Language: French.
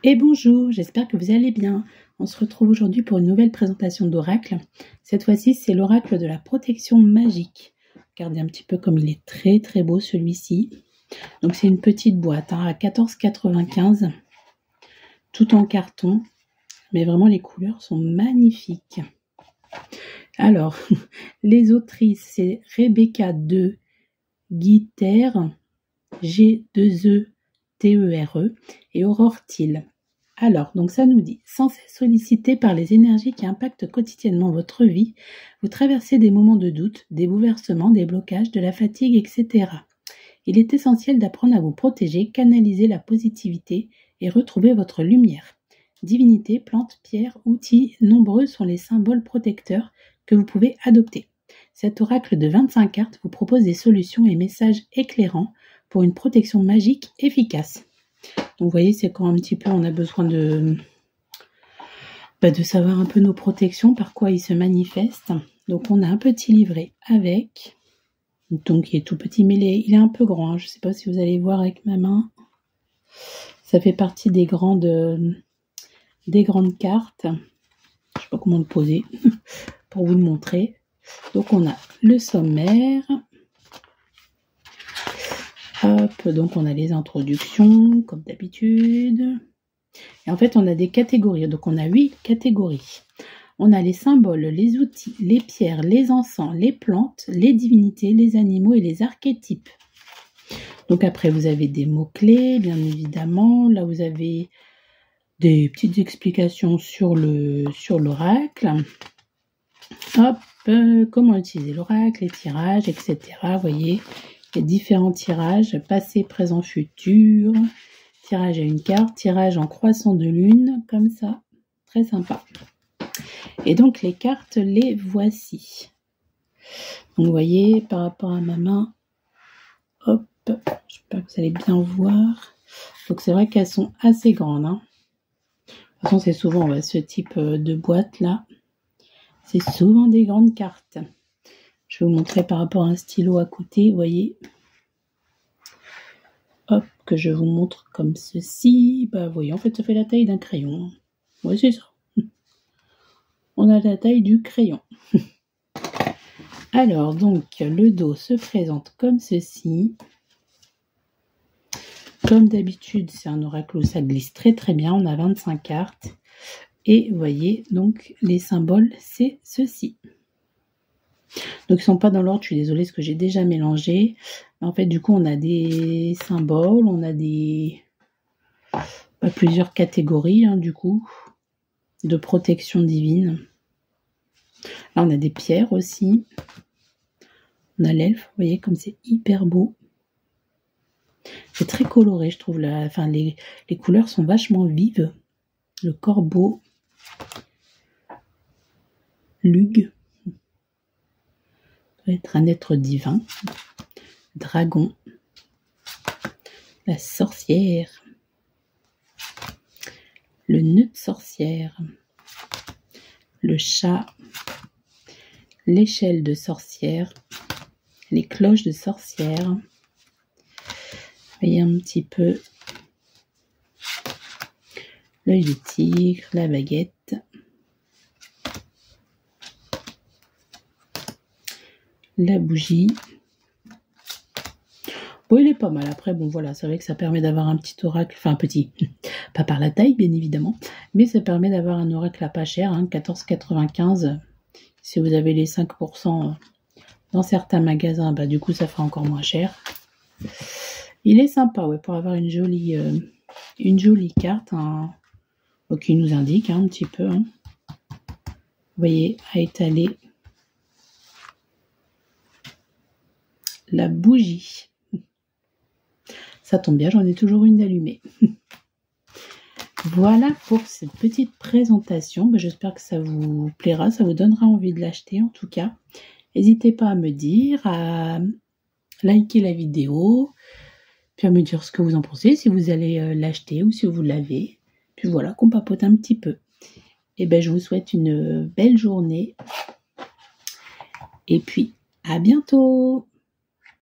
Et bonjour, j'espère que vous allez bien. On se retrouve aujourd'hui pour une nouvelle présentation d'oracle. Cette fois-ci, c'est l'oracle de la protection magique. Regardez un petit peu comme il est très beau celui-ci. Donc c'est une petite boîte à 14,95 €, tout en carton. Mais vraiment les couleurs sont magnifiques. Alors, les autrices, c'est Rebecca de Guiter, G2ETERE et Aurore Thiel. Alors, donc ça nous dit, sans cesse sollicité par les énergies qui impactent quotidiennement votre vie, vous traversez des moments de doute, des bouleversements, des blocages, de la fatigue, etc. Il est essentiel d'apprendre à vous protéger, canaliser la positivité et retrouver votre lumière. Divinités, plantes, pierres, outils, nombreux sont les symboles protecteurs que vous pouvez adopter. Cet oracle de 25 cartes vous propose des solutions et messages éclairants pour une protection magique efficace. Donc vous voyez, c'est quand un petit peu on a besoin de savoir un peu nos protections, par quoi ils se manifestent. Donc on a un petit livret avec, donc il est tout petit, mais il est un peu grand, hein. Je ne sais pas si vous allez voir avec ma main. Ça fait partie des grandes cartes. Je ne sais pas comment le poser pour vous le montrer. Donc on a le sommaire. Hop, donc on a les introductions, comme d'habitude. Et en fait, on a des catégories. Donc on a 8 catégories. On a les symboles, les outils, les pierres, les encens, les plantes, les divinités, les animaux et les archétypes. Donc après, vous avez des mots-clés, bien évidemment. Là, vous avez des petites explications sur l'oracle. Hop, comment utiliser l'oracle, les tirages, etc. Vous voyez, il y a différents tirages, passé, présent, futur, tirage à une carte, tirage en croissant de lune, comme ça, très sympa. Et donc les cartes, les voici. Donc vous voyez, par rapport à ma main, hop, j'espère que vous allez bien voir. Donc c'est vrai qu'elles sont assez grandes, hein. De toute façon, c'est souvent ce type de boîte là. C'est souvent des grandes cartes. Je vais vous montrer par rapport à un stylo à côté, vous voyez. Hop, que je vous montre comme ceci. Bah, vous voyez, en fait, ça fait la taille d'un crayon. Oui, c'est ça. On a la taille du crayon. Alors, donc, le dos se présente comme ceci. Comme d'habitude, c'est un oracle où ça glisse très bien. On a 25 cartes. Et vous voyez, donc, les symboles, c'est ceci. Donc, ils ne sont pas dans l'ordre, je suis désolée, parce que j'ai déjà mélangé. En fait, du coup, on a des symboles, on a plusieurs catégories, hein, du coup, de protection divine. Là, on a des pierres aussi. On a l'elfe, vous voyez, comme c'est hyper beau. C'est très coloré, je trouve. Les couleurs sont vachement vives. Le corbeau. Lug. Ça doit être un être divin. Dragon. La sorcière. Le nœud de sorcière. Le chat. L'échelle de sorcière. Les cloches de sorcière. Vous voyez un petit peu l'œil du tigre, la baguette, la bougie. Bon, il est pas mal. Après, bon, voilà, c'est vrai que ça permet d'avoir un petit oracle, enfin petit, pas par la taille, bien évidemment, mais ça permet d'avoir un oracle à pas cher, hein, 14,95 €. Si vous avez les 5% dans certains magasins, bah, du coup, ça fera encore moins cher. Il est sympa, ouais, pour avoir une jolie carte, hein, qui nous indique un petit peu, hein. Vous voyez, à étaler la bougie. Ça tombe bien, j'en ai toujours une d'allumée. Voilà pour cette petite présentation. J'espère que ça vous plaira, ça vous donnera envie de l'acheter en tout cas. N'hésitez pas à me dire, à liker la vidéo, puis à me dire ce que vous en pensez, si vous allez l'acheter ou si vous l'avez. Puis voilà, qu'on papote un petit peu. Et je vous souhaite une belle journée. Et puis, à bientôt!